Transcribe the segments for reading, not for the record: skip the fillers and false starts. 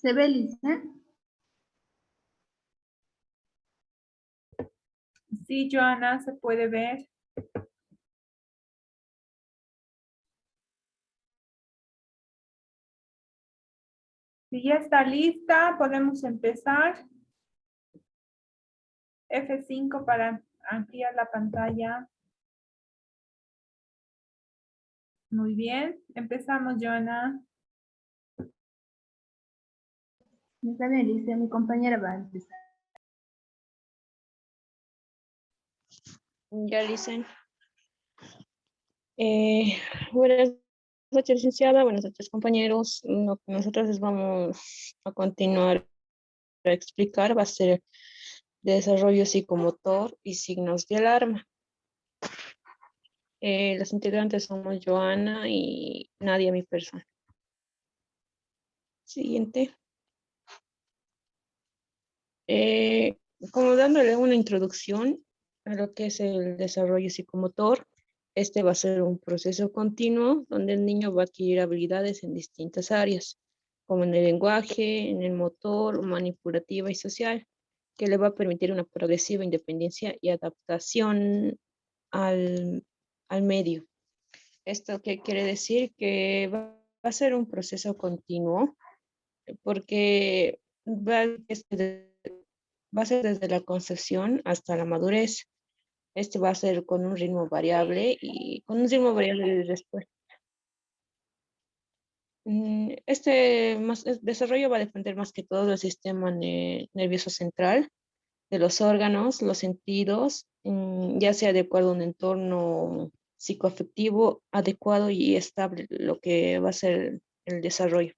¿Se ve, Lisa? Sí, Joana, se puede ver. Si ya está lista, podemos empezar. F5 para ampliar la pantalla. Muy bien, empezamos, Joana. Está bien, Lisa, mi compañera va a empezar. Ya dicen. Buenas noches, licenciada. Buenas noches, compañeros. Lo que nosotros les vamos a continuar a explicar va a ser desarrollo psicomotor y signos de alarma. Las integrantes somos Joana y Nadia, mi persona. Siguiente. Como dándole una introducción a lo que es el desarrollo psicomotor, este va a ser un proceso continuo donde el niño va a adquirir habilidades en distintas áreas, como en el lenguaje, en el motor, manipulativa y social, que le va a permitir una progresiva independencia y adaptación al medio. ¿Esto qué quiere decir? Que va a ser un proceso continuo porque va a ser desde la concepción hasta la madurez. Este va a ser con un ritmo variable y con un ritmo variable de respuesta. Desarrollo va a depender más que todo del sistema nervioso central, de los órganos, los sentidos, ya sea de acuerdo a un entorno psicoafectivo adecuado y estable, lo que va a ser el desarrollo.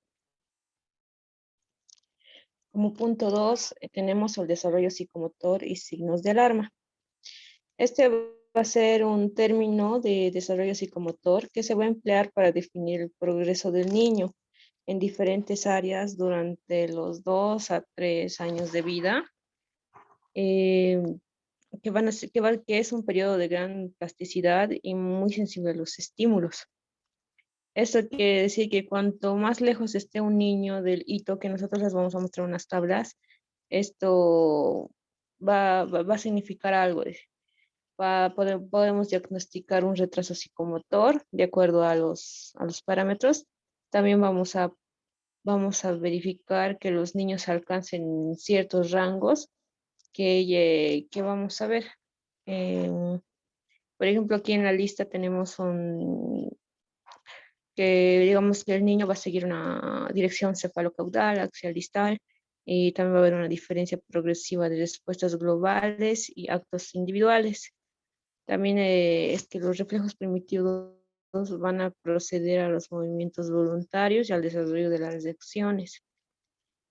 Como punto 2, tenemos el desarrollo psicomotor y signos de alarma. Este va a ser un término de desarrollo psicomotor que se va a emplear para definir el progreso del niño en diferentes áreas durante los 2 a 3 años de vida, que es un periodo de gran plasticidad y muy sensible a los estímulos. Esto quiere decir que cuanto más lejos esté un niño del hito, que nosotros les vamos a mostrar unas tablas, esto va a significar algo. Podemos diagnosticar un retraso psicomotor de acuerdo a los parámetros. También vamos a verificar que los niños alcancen ciertos rangos que vamos a ver. Por ejemplo, aquí en la lista tenemos que digamos que el niño va a seguir una dirección cefalocaudal, axial distal, y también va a haber una diferencia progresiva de respuestas globales y actos individuales. También es que los reflejos primitivos van a proceder a los movimientos voluntarios y al desarrollo de las acciones.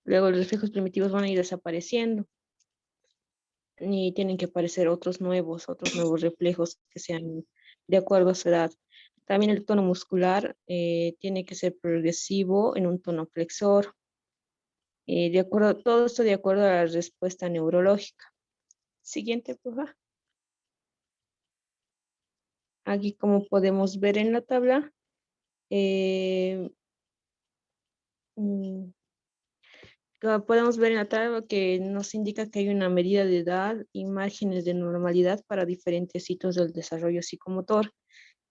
Luego los reflejos primitivos van a ir desapareciendo y tienen que aparecer otros nuevos reflejos que sean de acuerdo a su edad. También el tono muscular tiene que ser progresivo en un tono flexor. Todo esto de acuerdo a la respuesta neurológica. Siguiente, por favor. Aquí, como podemos ver en la tabla, como podemos ver en la tabla que nos indica que hay una medida de edad y márgenes de normalidad para diferentes hitos del desarrollo psicomotor.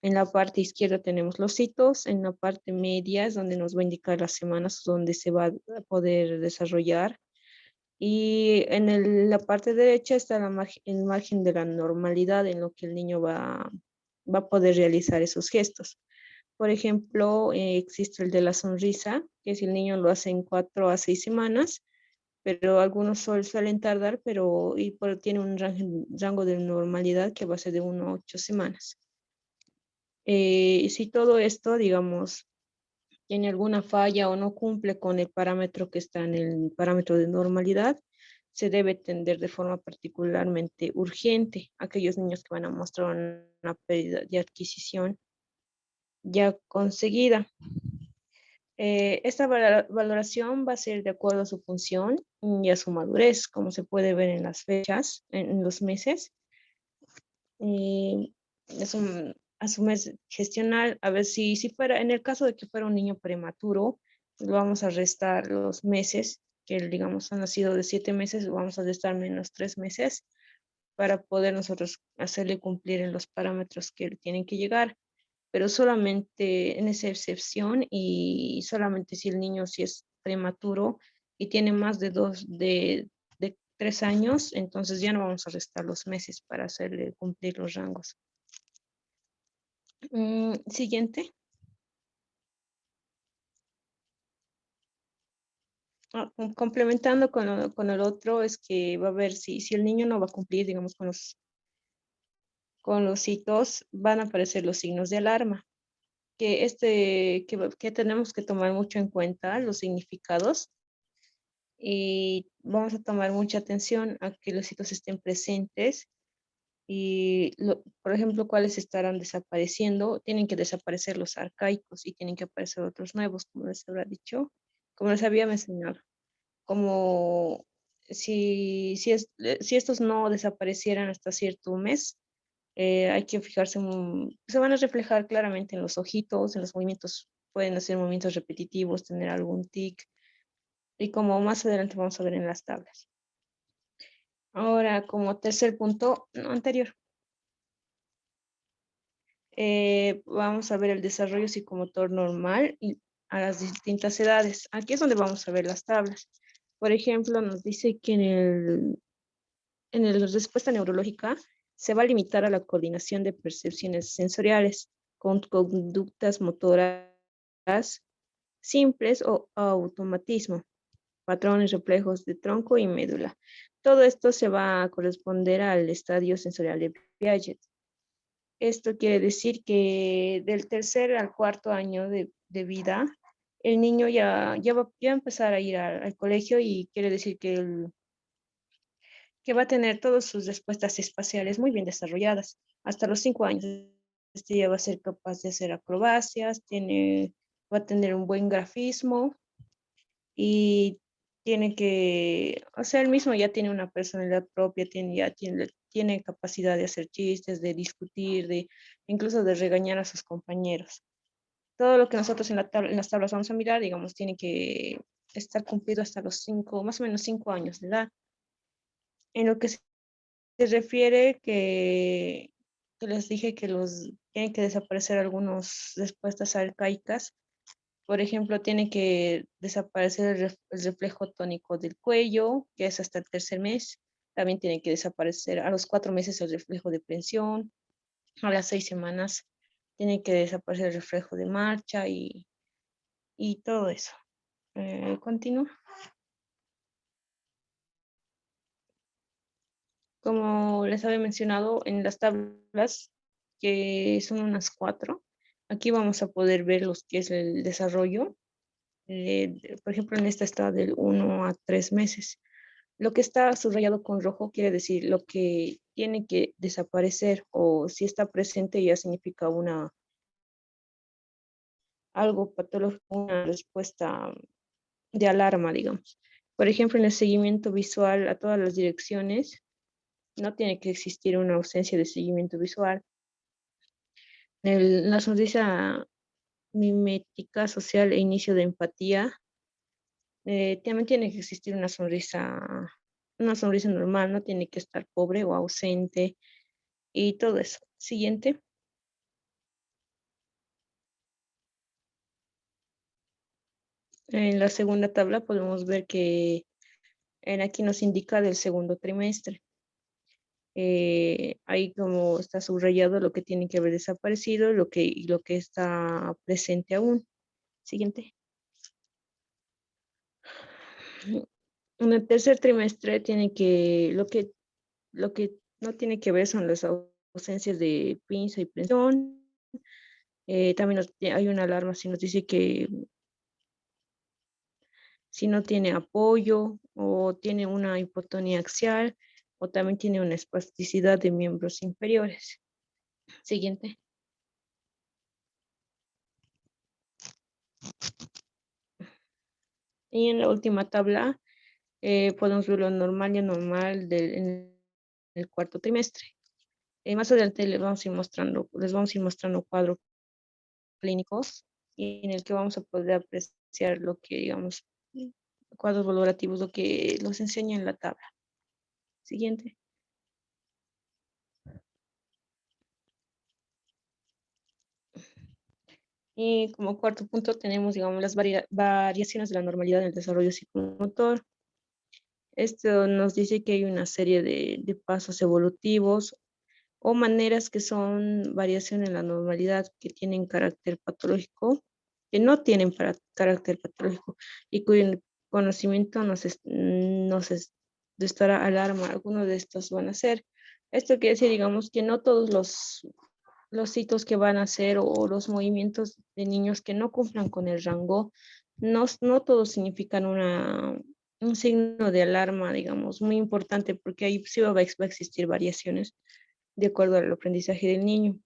En la parte izquierda tenemos los hitos, en la parte media es donde nos va a indicar las semanas donde se va a poder desarrollar. Y en la parte derecha está el margen de la normalidad en lo que el niño va a poder realizar esos gestos. Por ejemplo, existe el de la sonrisa, que si el niño lo hace en 4 a 6 semanas, pero algunos suelen tardar, pero tiene un rango de normalidad que va a ser de 1 a 8 semanas. Si todo esto, digamos, tiene alguna falla o no cumple con el parámetro que está en el parámetro de normalidad, se debe atender de forma particularmente urgente a aquellos niños que van a mostrar una pérdida de adquisición ya conseguida. Esta valoración va a ser de acuerdo a su función y a su madurez, como se puede ver en las fechas, en los meses. A su vez gestionar, a ver si fuera, en el caso de que fuera un niño prematuro, vamos a restar los meses, que digamos han nacido de 7 meses, vamos a restar menos 3 meses para poder nosotros hacerle cumplir en los parámetros que tienen que llegar, pero solamente en esa excepción y solamente si el niño si es prematuro y tiene más de 3 años, entonces ya no vamos a restar los meses para hacerle cumplir los rangos. Siguiente. Complementando con el otro, es que va a ver si el niño no va a cumplir, digamos, con los hitos, van a aparecer los signos de alarma, que tenemos que tomar mucho en cuenta los significados y vamos a tomar mucha atención a que los hitos estén presentes y, por ejemplo, cuáles estarán desapareciendo. Tienen que desaparecer los arcaicos y tienen que aparecer otros nuevos, como les habrá dicho, como les había mencionado. Como si estos no desaparecieran hasta cierto mes, hay que fijarse, se van a reflejar claramente en los ojitos, en los movimientos, pueden hacer movimientos repetitivos, tener algún tic, y como más adelante vamos a ver en las tablas. Ahora, como tercer punto, no, anterior, vamos a ver el desarrollo psicomotor normal y a las distintas edades. Aquí es donde vamos a ver las tablas. Por ejemplo, nos dice que en la respuesta neurológica se va a limitar a la coordinación de percepciones sensoriales con conductas motoras simples o automatismo, patrones reflejos de tronco y médula. Todo esto se va a corresponder al estadio sensorial de Piaget. Esto quiere decir que del tercer al cuarto año de vida, el niño ya va a empezar a ir al colegio y quiere decir que va a tener todas sus respuestas espaciales muy bien desarrolladas. Hasta los 5 años, este ya va a ser capaz de hacer acrobacias, va a tener un buen grafismo y o sea, él mismo ya tiene una personalidad propia, tiene capacidad de hacer chistes, de discutir, incluso de regañar a sus compañeros. Todo lo que nosotros en las tablas vamos a mirar, digamos, tiene que estar cumplido hasta los 5, más o menos 5 años de edad. En lo que se refiere que les dije que tienen que desaparecer algunas respuestas arcaicas. Por ejemplo, tiene que desaparecer el reflejo tónico del cuello, que es hasta el tercer mes. También tiene que desaparecer a los 4 meses el reflejo de presión. A las 6 semanas tiene que desaparecer el reflejo de marcha y todo eso. Continúo. Como les había mencionado en las tablas, que son unas 4, aquí vamos a poder ver los que es el desarrollo. Por ejemplo, en esta está del 1 a 3 meses. Lo que está subrayado con rojo quiere decir lo que tiene que desaparecer o si está presente ya significa algo patológico, una respuesta de alarma, digamos. Por ejemplo, en el seguimiento visual a todas las direcciones, no tiene que existir una ausencia de seguimiento visual. La sonrisa mimética social e inicio de empatía, también tiene que existir una sonrisa normal, no tiene que estar pobre o ausente y todo eso. Siguiente. En la segunda tabla podemos ver que aquí nos indica del segundo trimestre. Ahí como está subrayado lo que tiene que haber desaparecido y lo que está presente aún. Siguiente. En el tercer trimestre lo que no tiene que ver son las ausencias de pinza y presión. También hay una alarma si nos dice que si no tiene apoyo o tiene una hipotonía axial o también tiene una espasticidad de miembros inferiores. Siguiente. Y en la última tabla podemos ver lo normal y anormal en el cuarto trimestre. Más adelante les vamos a ir mostrando cuadros clínicos y en el que vamos a poder apreciar evidenciar lo que, digamos, cuadros valorativos, lo que los enseña en la tabla. Siguiente. Y como cuarto punto tenemos, digamos, las variaciones de la normalidad en el desarrollo psicomotor. Esto nos dice que hay una serie de pasos evolutivos o maneras que son variación en la normalidad que tienen carácter patológico, que no tienen carácter patológico y cuyo conocimiento de estar alarma. Algunos de estos van a ser. Esto quiere decir, digamos, que no todos los hitos que van a hacer o los movimientos de niños que no cumplan con el rango, no todos significan un signo de alarma, digamos, muy importante, porque ahí sí va a existir variaciones de acuerdo al aprendizaje del niño,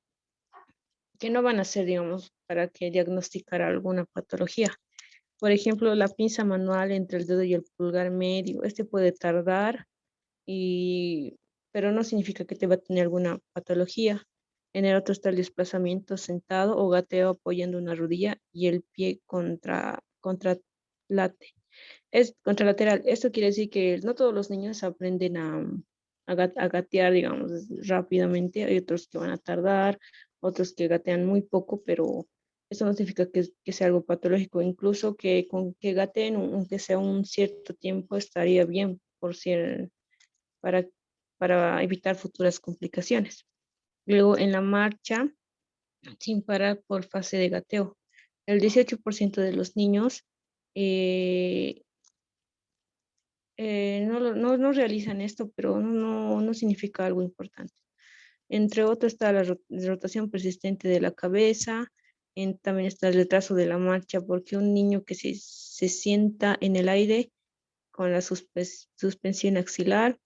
que no van a ser, digamos, para que diagnosticar alguna patología. Por ejemplo, la pinza manual entre el dedo y el pulgar medio, este puede tardar, pero no significa que te va a tener alguna patología. En el otro está el desplazamiento sentado o gateo apoyando una rodilla y el pie es contralateral. Esto quiere decir que no todos los niños aprenden a gatear, digamos, rápidamente. Hay otros que van a tardar, otros que gatean muy poco, pero eso no significa que sea algo patológico. Incluso que con que gateen, aunque sea un cierto tiempo, estaría bien para, para evitar futuras complicaciones. Luego, en la marcha, sin parar por fase de gateo. El 18% de los niños no realizan esto, pero no significa algo importante. Entre otros está la rotación persistente de la cabeza, también está el retraso de la marcha, porque un niño que se sienta en el aire con la suspensión axilar,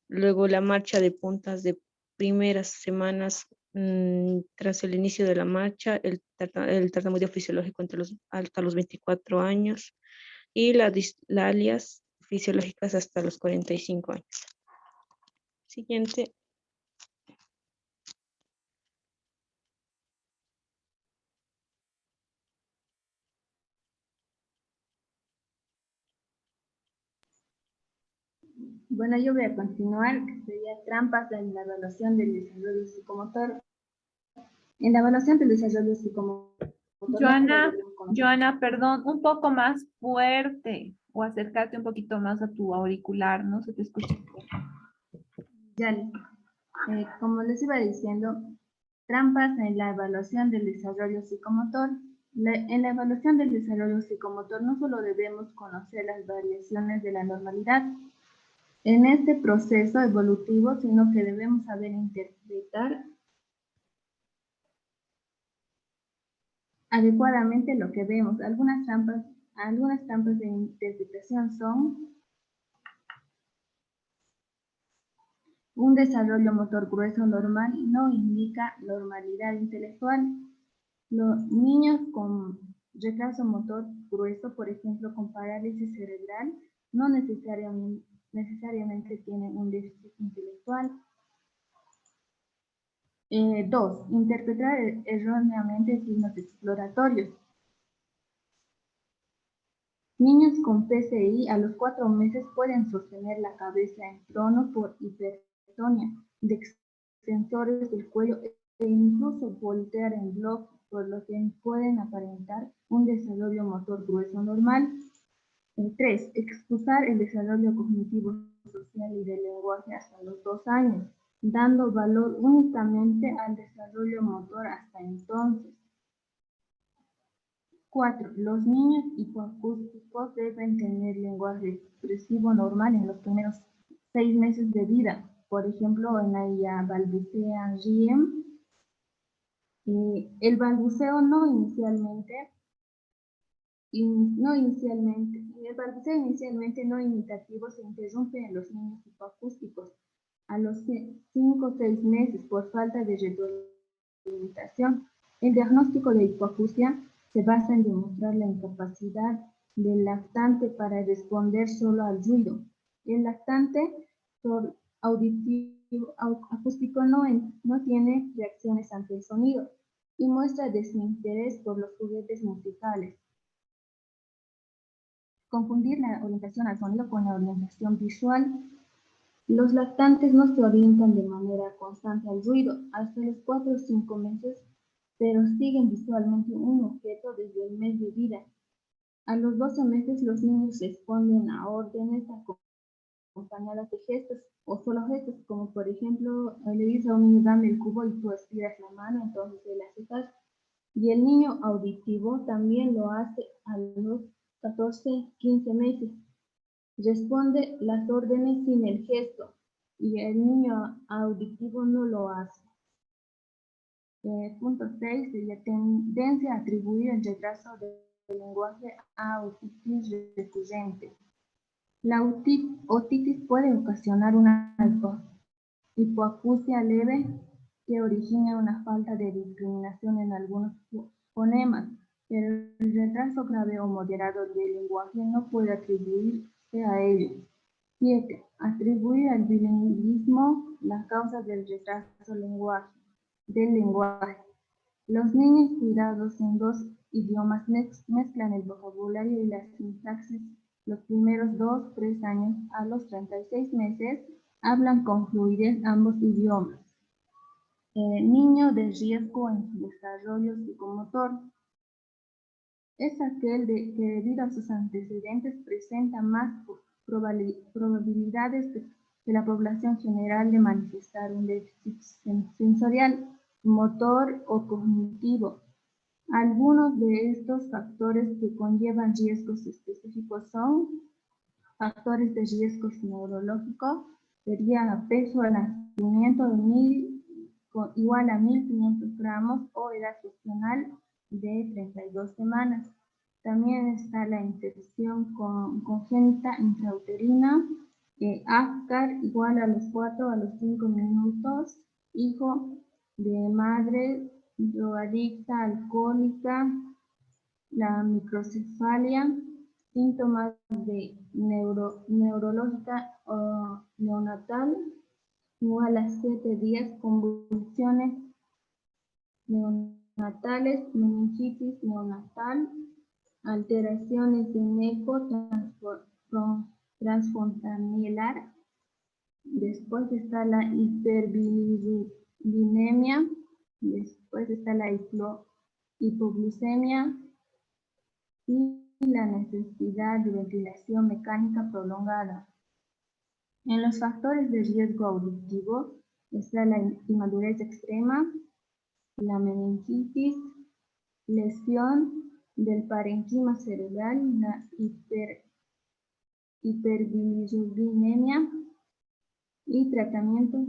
luego la marcha de puntas de primeras semanas tras el inicio de la marcha, el tartamudeo fisiológico hasta los 24 años y la alias fisiológicas hasta los 45 años. Siguiente. Bueno, yo voy a continuar, que sería trampas en la evaluación del desarrollo psicomotor. En la evaluación del desarrollo psicomotor... Joana, perdón, un poco más fuerte o acércate un poquito más a tu auricular, no se te escucha. Ya, como les iba diciendo, trampas en la evaluación del desarrollo psicomotor. En la evaluación del desarrollo psicomotor no solo debemos conocer las variaciones de la normalidad en este proceso evolutivo, sino que debemos saber interpretar adecuadamente lo que vemos. Algunas trampas de interpretación son: un desarrollo motor grueso normal no indica normalidad intelectual. Los niños con retraso motor grueso, por ejemplo, con parálisis cerebral, no necesariamente tienen un déficit intelectual. 2. Interpretar erróneamente signos exploratorios. Niños con PCI a los 4 meses pueden sostener la cabeza en trono por hipertonia de extensores del cuello e incluso voltear en bloque, por lo que pueden aparentar un desarrollo motor grueso normal. 3. Excusar el desarrollo cognitivo, social y del lenguaje hasta los 2 años, dando valor únicamente al desarrollo motor hasta entonces. 4. Los niños hipoacústicos deben tener lenguaje expresivo normal en los primeros 6 meses de vida. Por ejemplo, en la balbucean, ríen. El balbuceo inicialmente no imitativo se interrumpe en los niños hipoacústicos a los 5 o 6 meses por falta de retroalimentación. El diagnóstico de hipoacusia se basa en demostrar la incapacidad del lactante para responder solo al ruido. El lactante acústico no tiene reacciones ante el sonido y muestra desinterés por los juguetes musicales. confundir la orientación al sonido con la orientación visual. Los lactantes no se orientan de manera constante al ruido hasta los 4 o 5 meses, pero siguen visualmente un objeto desde el mes de vida. A los 12 meses los niños responden a órdenes acompañadas de gestos o solo gestos, como por ejemplo, le dices a un niño dame el cubo y tú estiras la mano, entonces él hace caso. Y el niño auditivo también lo hace a los 14, 15 meses. Responde las órdenes sin el gesto y el niño auditivo no lo hace. Punto 6 sería tendencia a atribuir el retraso del lenguaje a otitis recurrente. La otitis puede ocasionar una hipoacusia leve que origina una falta de discriminación en algunos fonemas, pero el retraso grave o moderado del lenguaje no puede atribuirse a ello. 7. Atribuir al bilingüismo la causa del retraso del lenguaje. Los niños criados en dos idiomas mezclan el vocabulario y la sintaxis los primeros 2-3 años. A los 36 meses hablan con fluidez ambos idiomas. Niño de riesgo en su desarrollo psicomotor es aquel que debido a sus antecedentes presenta más probabilidades que la población general de manifestar un déficit sensorial, motor o cognitivo. Algunos de estos factores que conllevan riesgos específicos son factores de riesgo neurológico, sería peso al nacimiento de igual a 1.500 gramos o edad gestional de 32 semanas. También está la infección congénita intrauterina, AFCAR igual a los 4 a los 5 minutos, hijo de madre drogadicta, alcohólica, la microcefalia, síntomas de neurológica o neonatal, igual a 7 días, convulsiones neonatales, meningitis neonatal, alteraciones en eco transfrontanelar. Después está la hiperbilirubinemia, después está la hipoglucemia y la necesidad de ventilación mecánica prolongada. En los factores de riesgo auditivo está la inmadurez extrema, la meningitis, lesión del parenquima cerebral, la hiperbilirubinemia y tratamientos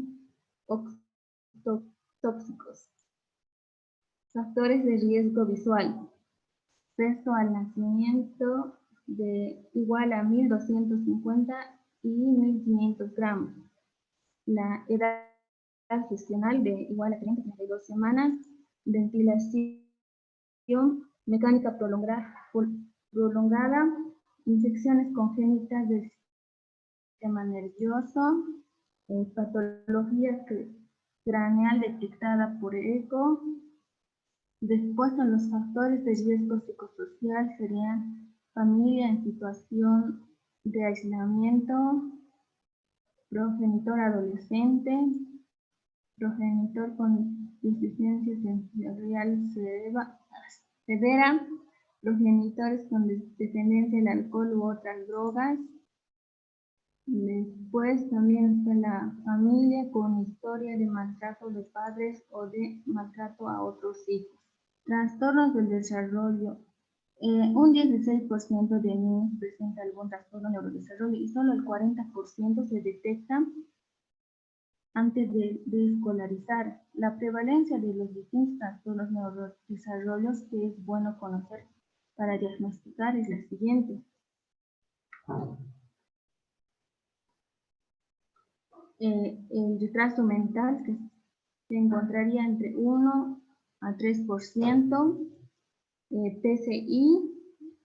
tóxicos. Factores de riesgo visual. Peso al nacimiento de igual a 1.250 y 1.500 gramos. La edad gestional de igual a 32 semanas. Ventilación mecánica prolongada. Infecciones congénitas del sistema nervioso. Patología craneal detectada por eco. Después, en los factores de riesgo psicosocial serían familia en situación de aislamiento, progenitor adolescente, progenitor con deficiencia sensorial severa, progenitores con dependencia del alcohol u otras drogas. Después también está la familia con historia de maltrato de padres o de maltrato a otros hijos. Trastornos del desarrollo. Un 16% de niños presenta algún trastorno de neurodesarrollo y solo el 40% se detecta antes de escolarizar. La prevalencia de los distintos trastornos neurodesarrollos que es bueno conocer para diagnosticar es la siguiente. El retraso mental que se encontraría entre 1 a 3%, PCI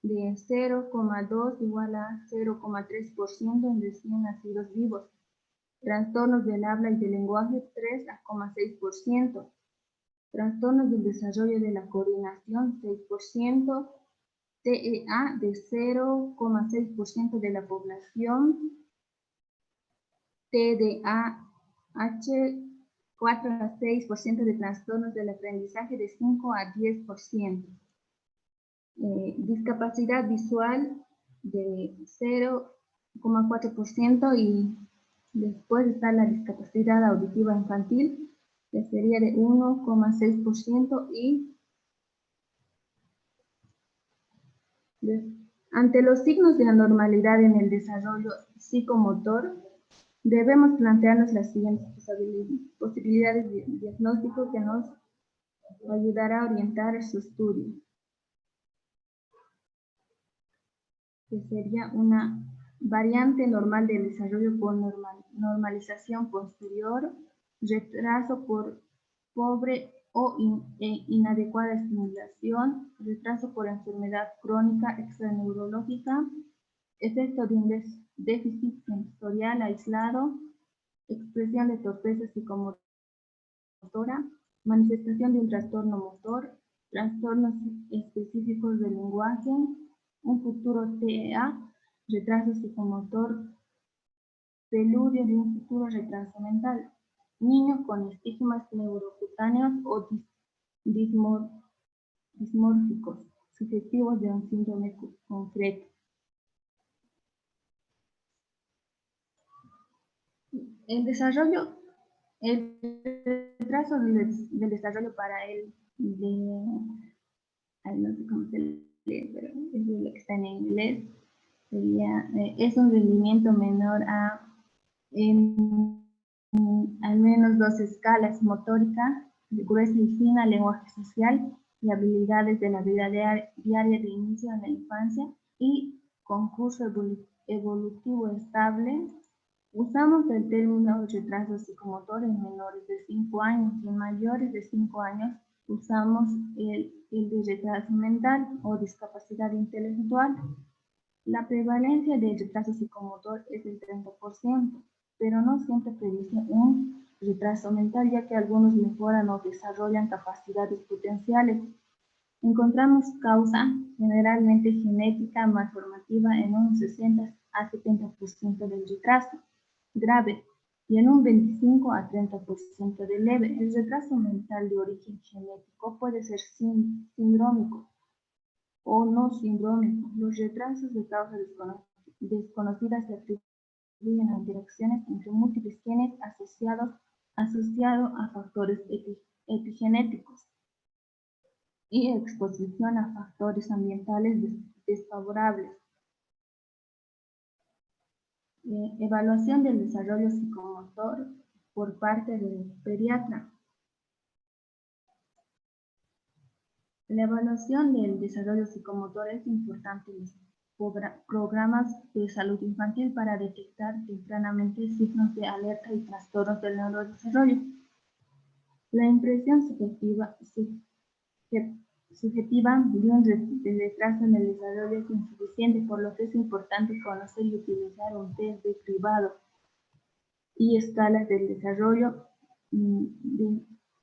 de 0,2 igual a 0,3% en recién nacidos vivos. Trastornos del habla y del lenguaje 3,6%. Trastornos del desarrollo de la coordinación 6%. TEA de 0,6% de la población, TDAH 4 a 6% de trastornos del aprendizaje de 5 a 10%. Discapacidad visual de 0,4% y después está la discapacidad auditiva infantil, que sería de 1,6% y ante los signos de anormalidad en el desarrollo psicomotor, debemos plantearnos las siguientes posibilidades de diagnóstico que nos ayudará a orientar su estudio. Que sería una variante normal del desarrollo por normalización posterior, retraso por pobre o inadecuada estimulación, retraso por enfermedad crónica extraneurológica, efecto de un déficit sensorial aislado, expresión de torpeza psicomotora, manifestación de un trastorno motor, trastornos específicos del lenguaje, un futuro TEA, retraso psicomotor, preludio de un futuro retraso mental, niños con estigmas neurocutáneos o dismórficos, sugestivos de un síndrome concreto. El retraso del desarrollo para él, no sé cómo se lee, pero es lo que está en inglés, sería, es un rendimiento menor a al menos 2 escalas: motórica, gruesa y fina, lenguaje social y habilidades de la vida diaria de inicio en la infancia, y concurso evolutivo estable. Usamos el término retraso psicomotor en menores de 5 años y en mayores de 5 años usamos el de retraso mental o discapacidad intelectual. La prevalencia del retraso psicomotor es del 30%, pero no siempre predice un retraso mental, ya que algunos mejoran o desarrollan capacidades potenciales. Encontramos causa generalmente genética malformativa en un 60 a 70% del retraso grave y en un 25 a 30% de leve. El retraso mental de origen genético puede ser sindrómico o no sindrómico. Los retrasos de causa desconocida se atribuyen a interacciones entre múltiples genes asociados a factores epigenéticos y exposición a factores ambientales desfavorables. Evaluación del desarrollo psicomotor por parte del pediatra. La evaluación del desarrollo psicomotor es importante en los programas de salud infantil para detectar tempranamente signos de alerta y trastornos del neurodesarrollo. La impresión subjetiva de un retraso en el desarrollo es insuficiente, por lo que es importante conocer y utilizar un test de cribado y escalas del desarrollo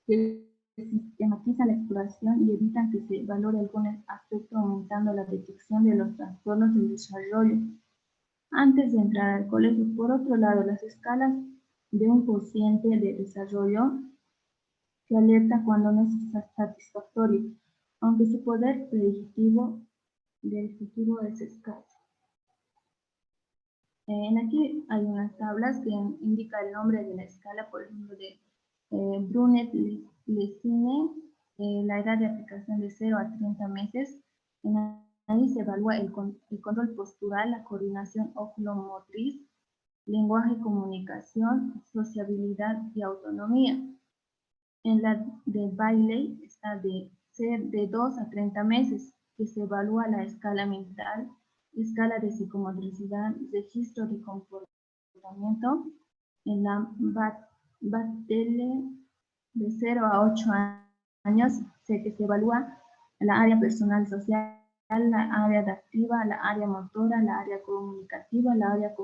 que sistematizan la exploración y evitan que se valore algún aspecto, aumentando la detección de los trastornos del desarrollo antes de entrar al colegio. Por otro lado, las escalas de un cociente de desarrollo que alerta cuando no es satisfactorio, aunque su poder predictivo del futuro es escaso. Aquí hay unas tablas que indican el nombre de la escala, por ejemplo, de Brunet-Lessine, la edad de aplicación de 0 a 30 meses. Ahí se evalúa el control postural, la coordinación oculomotriz, lenguaje y comunicación, sociabilidad y autonomía. En la de Bailey está de 2 a 30 meses, que se evalúa la escala mental, escala de psicomotricidad, registro de comportamiento. En la Battelle de 0 a 8 años, que se evalúa la área personal social, la área adaptiva, la área motora, la área comunicativa, la área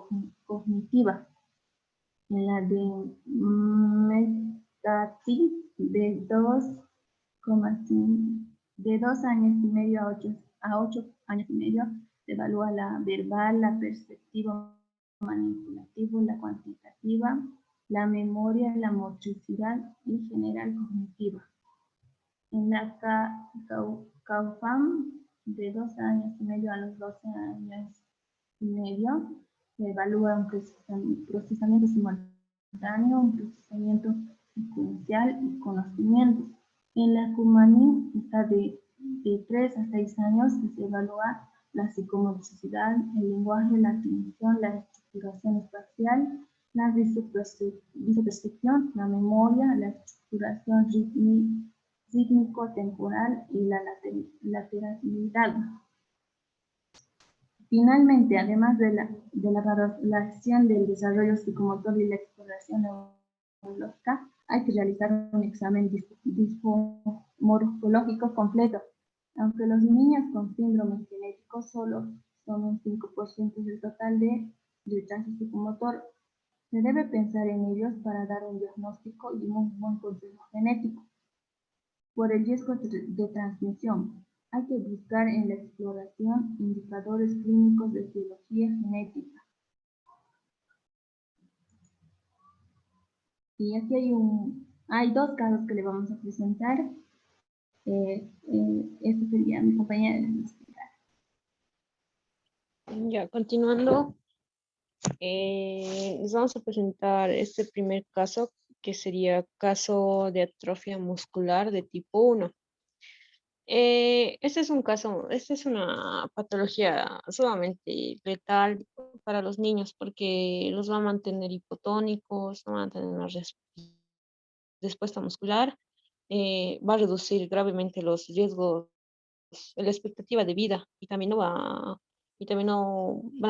cognitiva. En la de Metcalfe de 2 años y medio a a 8 años y medio se evalúa la verbal, la perceptiva, manipulativa, la cuantitativa, la memoria, la motricidad y general cognitiva. En la CAUFAM, de 2 años y medio a los 12 años y medio, se evalúa un procesamiento simultáneo, un procesamiento secuencial y conocimientos. En la Cumaní está de 3 a 6 años que se evalúa la psicomotricidad, el lenguaje, la atención, la estructuración espacial, la visopercepción, la memoria, la estructuración rítmico-temporal y la lateralidad. Finalmente, además de la valoración del desarrollo psicomotor y la exploración neurológica, hay que realizar un examen morfológico completo. Aunque los niños con síndrome genético solo son un 5% del total de retraso psicomotor, se debe pensar en ellos para dar un diagnóstico y un buen consejo genético. Por el riesgo de transmisión, hay que buscar en la exploración indicadores clínicos de biología genética. Y aquí hay 2 casos que le vamos a presentar. Esta sería mi compañera de explicar. Ya, continuando, les vamos a presentar este primer caso, que sería caso de atrofia muscular de tipo 1. Este es un caso, esta es una patología sumamente letal para los niños porque los va a mantener hipotónicos, no van a tener una respuesta muscular, va a reducir gravemente los riesgos, la expectativa de vida y también no van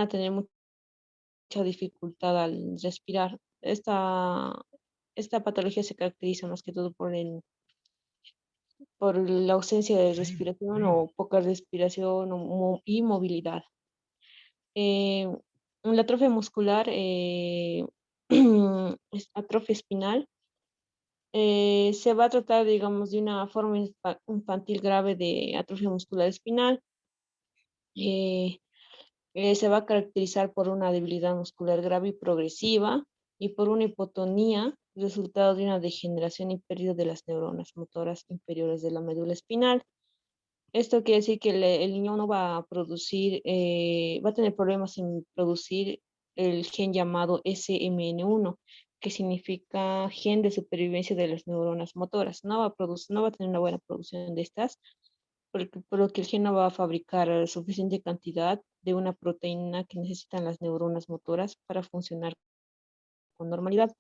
a tener mucha dificultad al respirar. Esta patología se caracteriza más que todo por la ausencia de respiración o poca respiración y movilidad. La atrofia muscular, es atrofia espinal, se va a tratar, digamos, de una forma infantil grave de atrofia muscular espinal. Eh, Se va a caracterizar por una debilidad muscular grave y progresiva y por una hipotonía, resultado de una degeneración y pérdida de las neuronas motoras inferiores de la médula espinal. Esto quiere decir que el niño no va a producir, va a tener problemas en producir el gen llamado SMN1, que significa gen de supervivencia de las neuronas motoras. No va a tener una buena producción de estas, por lo que el gen no va a fabricar suficiente cantidad de una proteína que necesitan las neuronas motoras para funcionar con normalidad.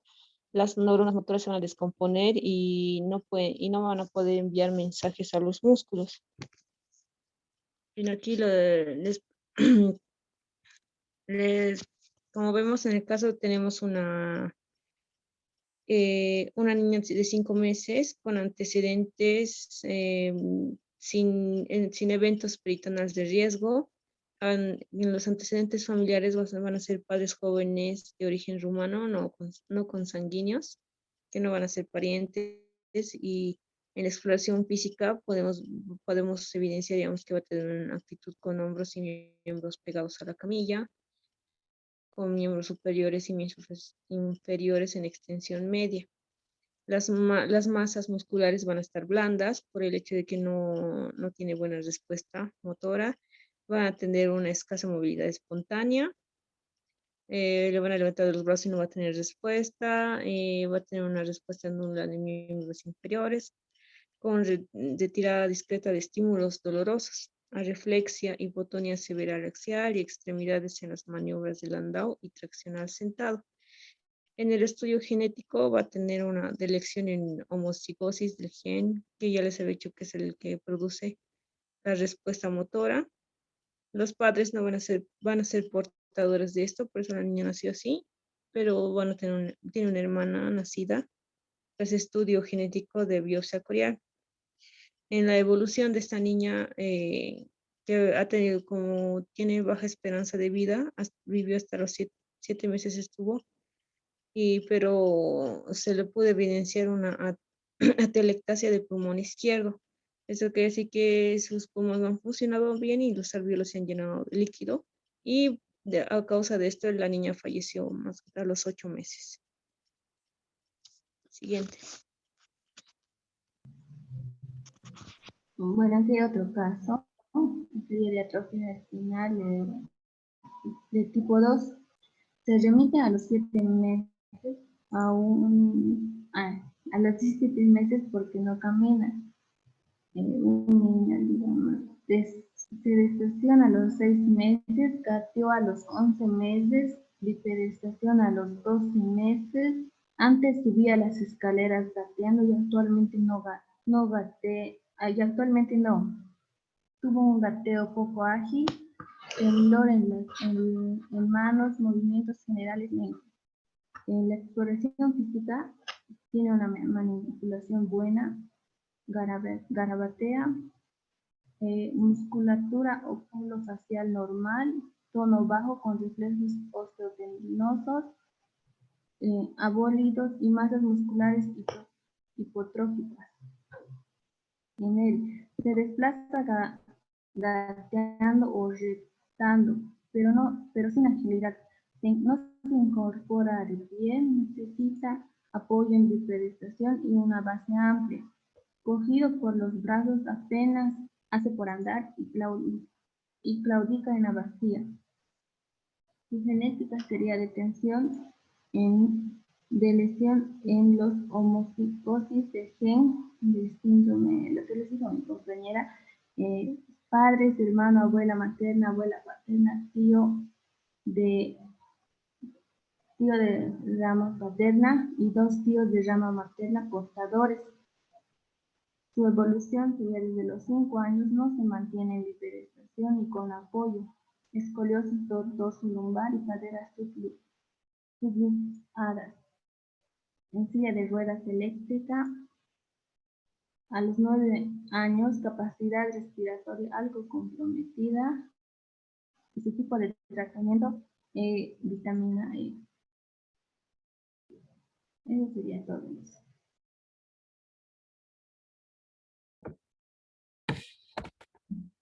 Las neuronas motoras se van a descomponer y no van a poder enviar mensajes a los músculos. Bien, aquí como vemos en el caso, tenemos una niña de 5 meses con antecedentes sin eventos peritonales de riesgo. Los antecedentes familiares van a ser padres jóvenes de origen rumano, no consanguíneos, que no van a ser parientes, y en la exploración física podemos evidenciar, digamos, que va a tener una actitud con hombros y miembros pegados a la camilla, con miembros superiores y miembros inferiores en extensión media. Las masas musculares van a estar blandas por el hecho de que no tiene buena respuesta motora. Van a tener una escasa movilidad espontánea. Le van a levantar los brazos y no va a tener respuesta. Va a tener una respuesta nula de miembros inferiores, con retirada discreta de estímulos dolorosos, areflexia, hipotonía severa axial y extremidades en las maniobras de Landau y tracción al sentado. En el estudio genético va a tener una delección en homocigosis del gen, que ya les he dicho que es el que produce la respuesta motora. Los padres no van a ser portadores de esto, por eso la niña nació así, pero tiene una hermana nacida tras estudio genético de biopsia corial. En la evolución de esta niña, que tiene baja esperanza de vida, vivió hasta los 7 meses estuvo, pero se le pudo evidenciar una atelectasia del pulmón izquierdo. Eso quiere decir que sus pulmones no han funcionado bien y los alvéolos se han llenado de líquido. Y a causa de esto, la niña falleció más a los 8 meses. Siguiente. Bueno, aquí hay otro caso, ¿no? Sería de atrofia espinal de tipo 2. Se remite a los 7 meses, a los 7 meses porque no camina. Un niño, digamos, sedestación a los 6 meses, gateo a los 11 meses, bipedestación a los 12 meses. Antes subía las escaleras gateando y actualmente no gatea, y actualmente no. Tuvo un gateo poco ágil, temblor en manos, movimientos generales lentos. En la exploración física tiene una manipulación buena, garabatea, musculatura oculofacial normal, tono bajo con reflejos osteotendinosos, abólidos y masas musculares hipotróficas. En él se desplaza gateando o reptando, pero sin agilidad. No se incorpora de pie, necesita apoyo en bipedestación y una base amplia. Cogido por los brazos apenas hace por andar y claudica en la vacía. Su genética sería de lesión en los homocigosis de gen del síndrome, lo que les dijo mi compañera, padres, hermano, abuela materna, abuela paterna, tío de rama paterna y 2 tíos de rama materna portadores. Su evolución sería desde los 5 años, no se mantiene en bipedestación y con apoyo. Escoliosis dorso-lumbar y caderas subluxadas. En silla de ruedas eléctrica, a los 9 años, capacidad respiratoria algo comprometida. Y su tipo de tratamiento, vitamina E. Eso sería todo eso.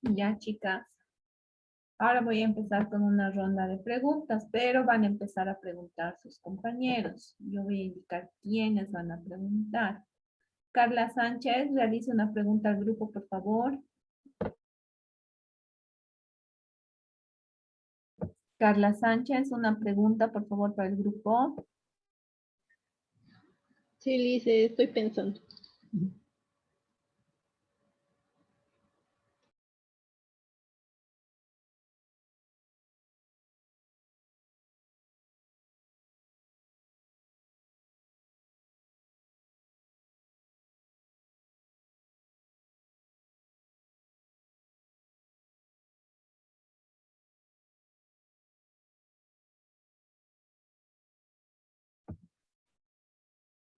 Ya, chicas. Ahora voy a empezar con una ronda de preguntas, pero van a empezar a preguntar sus compañeros. Yo voy a indicar quiénes van a preguntar. Carla Sánchez, realice una pregunta al grupo, por favor. Carla Sánchez, una pregunta, por favor, para el grupo. Sí, Liz, estoy pensando.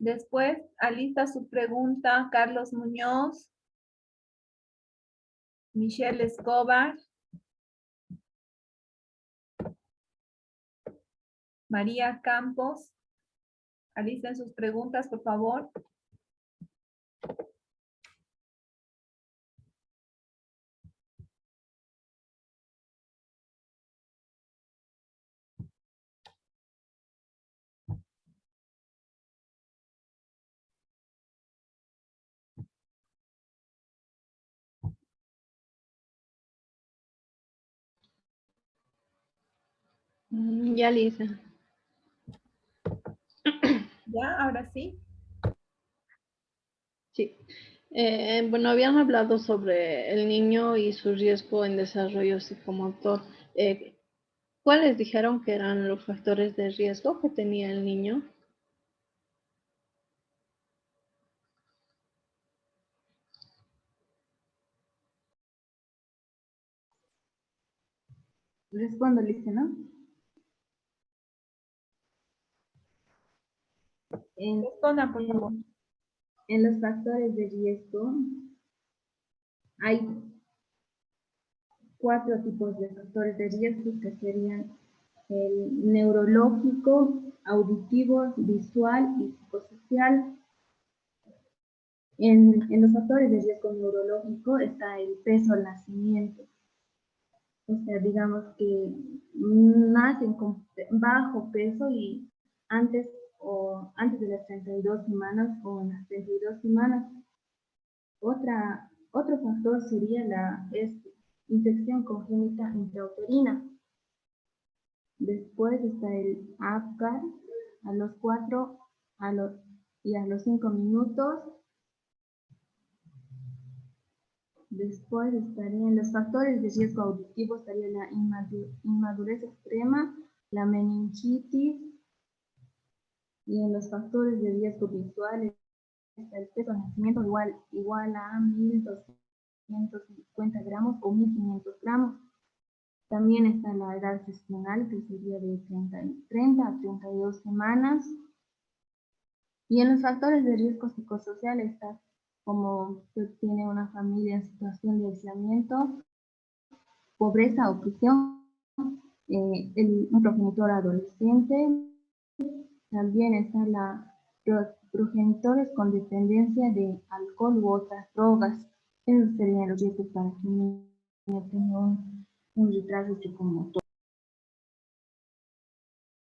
Después, alista su pregunta Carlos Muñoz, Michelle Escobar, María Campos. Alisten sus preguntas, por favor. Ya, Liz. Ya, ahora sí. Sí. Bueno, habían hablado sobre el niño y su riesgo en desarrollo psicomotor. ¿Cuáles dijeron que eran los factores de riesgo que tenía el niño? Respondo, Lice, ¿no? Responda, por favor. En los factores de riesgo hay 4 tipos de factores de riesgo que serían el neurológico, auditivo, visual y psicosocial. En los factores de riesgo neurológico está el peso al nacimiento. O sea, digamos que nacen con bajo peso y antes de las 32 semanas o en las 32 semanas. Otro factor sería la infección congénita intrauterina. Después está el APGAR a los 4 y a los 5 minutos. Después estarían los factores de riesgo auditivo, estaría la inmadurez extrema, la meningitis, y en los factores de riesgo visual está el peso de nacimiento igual a 1.250 gramos o 1.500 gramos. También está la edad gestional, que sería de 30 a 32 semanas. Y en los factores de riesgo psicosocial está como que tiene una familia en situación de aislamiento, pobreza o prisión, un progenitor adolescente. También están los progenitores con dependencia de alcohol u otras drogas. Esos serían los riesgos para que un niño tenga un retraso psicomotor.